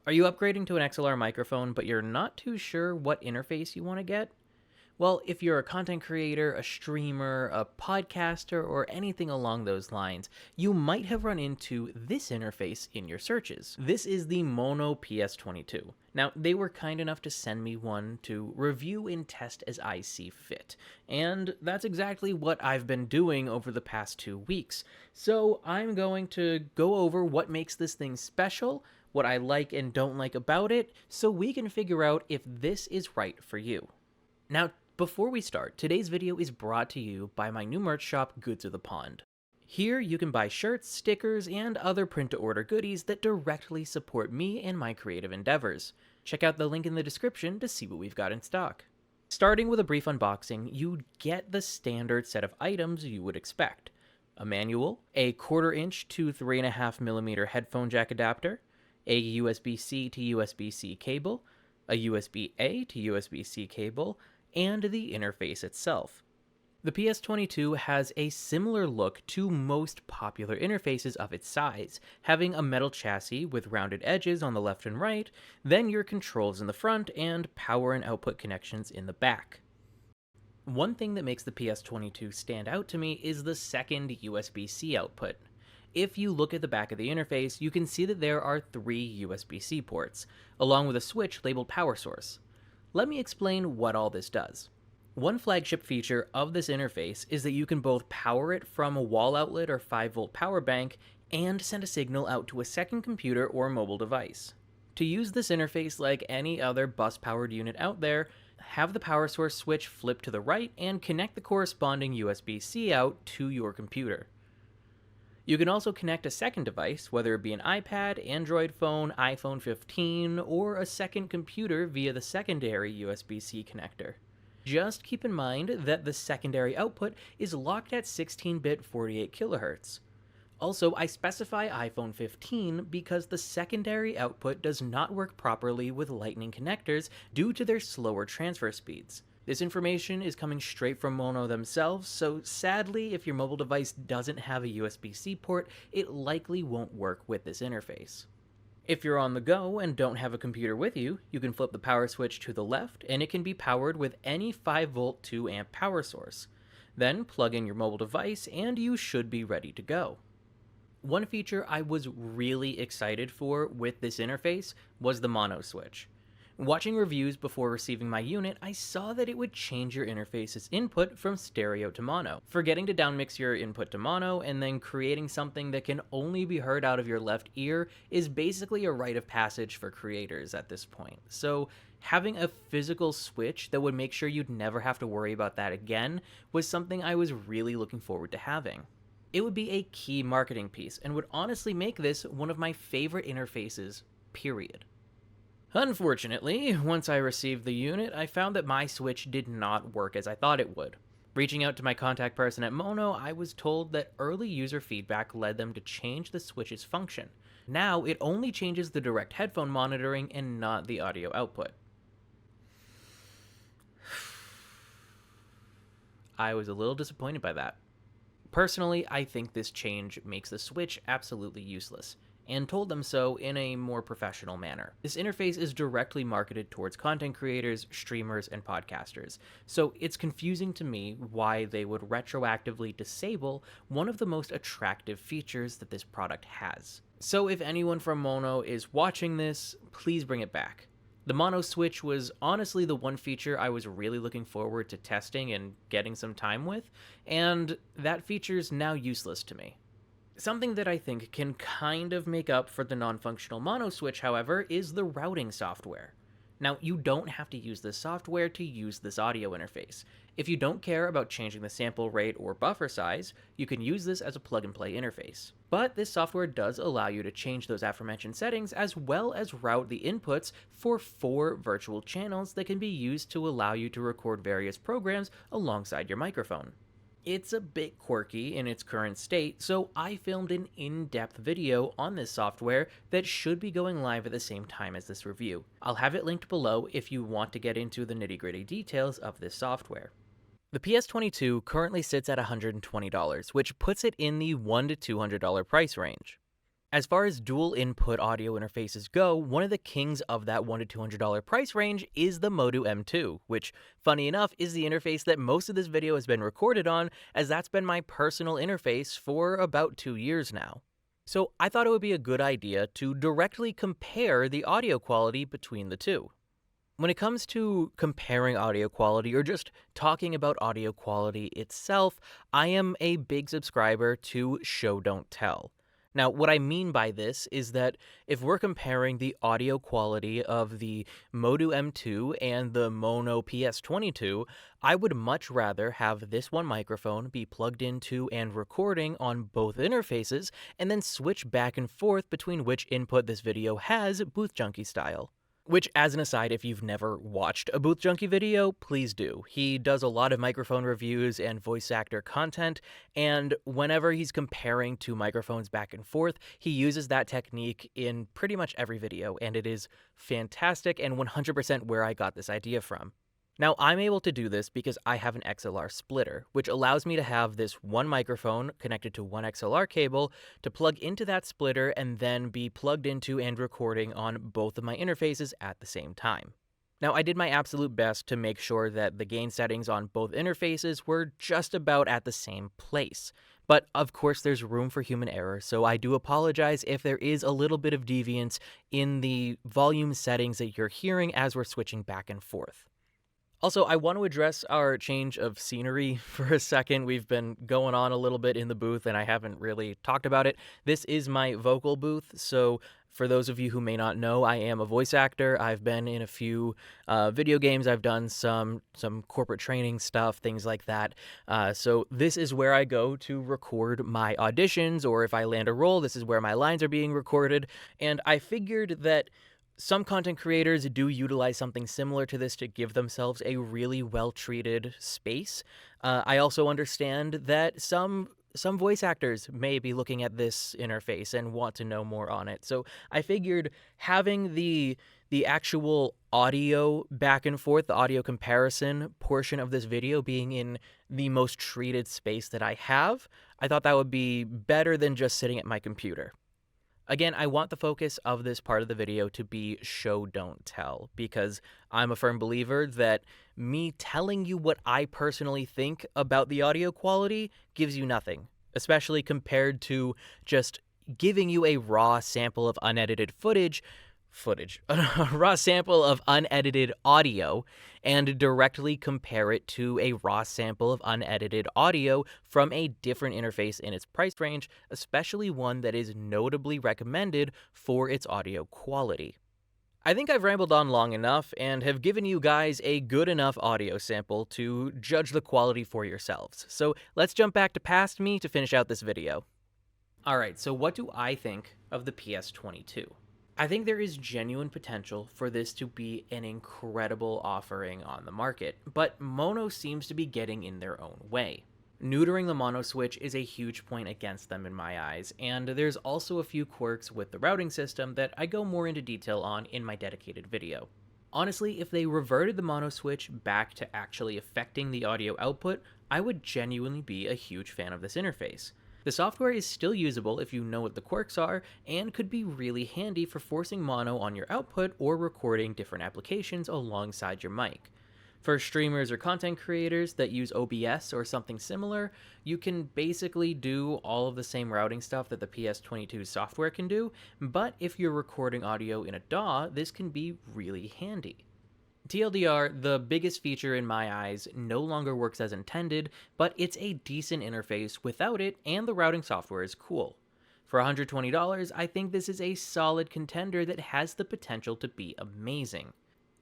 Are you upgrading to an XLR microphone, but you're not too sure what interface you want to get? Well, if you're a content creator, a streamer, a podcaster, or anything along those lines, you might have run into this interface in your searches. This is the Maono PS22. Now, they were kind enough to send me one to review and test as I see fit, and that's exactly what I've been doing over the past 2 weeks. So I'm going to go over what makes this thing special, what I like and don't like about it, so we can figure out if this is right for you. Now, before we start, today's video is brought to you by my new merch shop, Goods of the Pond. Here you can buy shirts, stickers, and other print-to-order goodies that directly support me and my creative endeavors. Check out the link in the description to see what we've got in stock. Starting with a brief unboxing, you get the standard set of items you would expect. A manual, a 1/4 inch to 3.5 millimeter headphone jack adapter, a USB-C to USB-C cable, a USB-A to USB-C cable, and the interface itself. The PS22 has a similar look to most popular interfaces of its size, having a metal chassis with rounded edges on the left and right, then your controls in the front, and power and output connections in the back. One thing that makes the PS22 stand out to me is the second USB-C output. If you look at the back of the interface, you can see that there are 3 USB-C ports, along with a switch labeled power source. Let me explain what all this does. One flagship feature of this interface is that you can both power it from a wall outlet or 5-volt power bank and send a signal out to a second computer or mobile device. To use this interface like any other bus-powered unit out there, have the power source switch flip to the right and connect the corresponding USB-C out to your computer. You can also connect a second device, whether it be an iPad, Android phone, iPhone 15, or a second computer via the secondary USB-C connector. Just keep in mind that the secondary output is locked at 16-bit 48 kHz. Also, I specify iPhone 15 because the secondary output does not work properly with Lightning connectors due to their slower transfer speeds. This information is coming straight from Maono themselves, so sadly, if your mobile device doesn't have a USB-C port, it likely won't work with this interface. If you're on the go and don't have a computer with you, you can flip the power switch to the left and it can be powered with any 5-volt 2-amp power source. Then plug in your mobile device and you should be ready to go. One feature I was really excited for with this interface was the mono switch. Watching reviews before receiving my unit, I saw that it would change your interface's input from stereo to mono, forgetting to downmix your input to mono and then creating something that can only be heard out of your left ear is basically a rite of passage for creators at this point. So having a physical switch that would make sure you'd never have to worry about that again was something I was really looking forward to having. It would be a key marketing piece and would honestly make this one of my favorite interfaces, period. Unfortunately, once I received the unit, I found that my switch did not work as I thought it would. Reaching out to my contact person at Maono, I was told that early user feedback led them to change the switch's function. Now, it only changes the direct headphone monitoring and not the audio output. I was a little disappointed by that. Personally, I think this change makes the switch absolutely useless, and told them so in a more professional manner. This interface is directly marketed towards content creators, streamers, and podcasters, so it's confusing to me why they would retroactively disable one of the most attractive features that this product has. So if anyone from Maono is watching this, please bring it back. The mono switch was honestly the one feature I was really looking forward to testing and getting some time with, and that feature's now useless to me. Something that I think can kind of make up for the non-functional mono switch, however, is the routing software. Now, you don't have to use this software to use this audio interface. If you don't care about changing the sample rate or buffer size, you can use this as a plug-and-play interface. But this software does allow you to change those aforementioned settings as well as route the inputs for 4 virtual channels that can be used to allow you to record various programs alongside your microphone. It's a bit quirky in its current state, so I filmed an in-depth video on this software that should be going live at the same time as this review. I'll have it linked below if you want to get into the nitty-gritty details of this software. The PS22 currently sits at $120, which puts it in the $100 to $200 price range. As far as dual input audio interfaces go, one of the kings of that $100 to $200 price range is the Modu M2, which, funny enough, is the interface that most of this video has been recorded on, as that's been my personal interface for about 2 years now. So I thought it would be a good idea to directly compare the audio quality between the two. When it comes to comparing audio quality or just talking about audio quality itself, I am a big subscriber to Show Don't Tell. Now, what I mean by this is that if we're comparing the audio quality of the Modu M2 and the Maono PS22, I would much rather have this one microphone be plugged into and recording on both interfaces and then switch back and forth between which input this video has, Booth Junkie style. Which, as an aside, if you've never watched a Booth Junkie video, please do. He does a lot of microphone reviews and voice actor content, and whenever he's comparing two microphones back and forth, he uses that technique in pretty much every video, and it is fantastic and 100% where I got this idea from. Now, I'm able to do this because I have an XLR splitter, which allows me to have this one microphone connected to one XLR cable to plug into that splitter and then be plugged into and recording on both of my interfaces at the same time. Now, I did my absolute best to make sure that the gain settings on both interfaces were just about at the same place. But of course, there's room for human error, so I do apologize if there is a little bit of deviance in the volume settings that you're hearing as we're switching back and forth. Also, I want to address our change of scenery for a second. We've been going on a little bit in the booth, and I haven't really talked about it. This is my vocal booth, so for those of you who may not know, I am a voice actor. I've been in a few video games. I've done some corporate training stuff, things like that. So this is where I go to record my auditions, or if I land a role, this is where my lines are being recorded. And I figured that some content creators do utilize something similar to this to give themselves a really well-treated space. I also understand that some voice actors may be looking at this interface and want to know more on it. So I figured having the actual audio back and forth, the audio comparison portion of this video being in the most treated space that I have, I thought that would be better than just sitting at my computer. Again, I want the focus of this part of the video to be show, don't tell, because I'm a firm believer that me telling you what I personally think about the audio quality gives you nothing, especially compared to just giving you a raw sample of unedited a raw sample of unedited audio and directly compare it to a raw sample of unedited audio from a different interface in its price range, especially one that is notably recommended for its audio quality. I think I've rambled on long enough and have given you guys a good enough audio sample to judge the quality for yourselves. So let's jump back to past me to finish out this video. Alright, so what do I think of the PS22? I think there is genuine potential for this to be an incredible offering on the market, but Mono seems to be getting in their own way. Neutering the mono switch is a huge point against them in my eyes, and there's also a few quirks with the routing system that I go more into detail on in my dedicated video. Honestly, if they reverted the mono switch back to actually affecting the audio output, I would genuinely be a huge fan of this interface. The software is still usable if you know what the quirks are, and could be really handy for forcing mono on your output or recording different applications alongside your mic. For streamers or content creators that use OBS or something similar, you can basically do all of the same routing stuff that the PS22 software can do, but if you're recording audio in a DAW, this can be really handy. TLDR, the biggest feature in my eyes, no longer works as intended, but it's a decent interface without it, and the routing software is cool. For $120, I think this is a solid contender that has the potential to be amazing.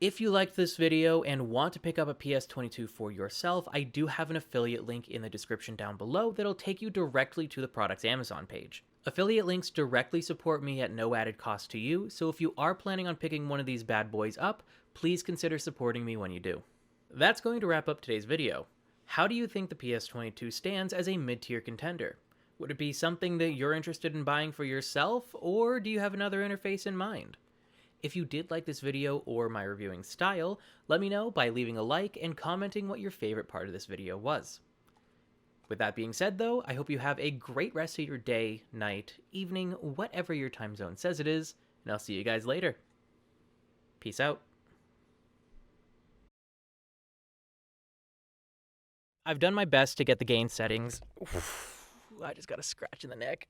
If you liked this video and want to pick up a PS22 for yourself, I do have an affiliate link in the description down below that'll take you directly to the product's Amazon page. Affiliate links directly support me at no added cost to you, so if you are planning on picking one of these bad boys up, please consider supporting me when you do. That's going to wrap up today's video. How do you think the PS22 stands as a mid-tier contender? Would it be something that you're interested in buying for yourself, or do you have another interface in mind? If you did like this video or my reviewing style, let me know by leaving a like and commenting what your favorite part of this video was. With that being said, though, I hope you have a great rest of your day, night, evening, whatever your time zone says it is, and I'll see you guys later. Peace out. I've done my best to get the gain settings. Oof, I just got a scratch in the neck.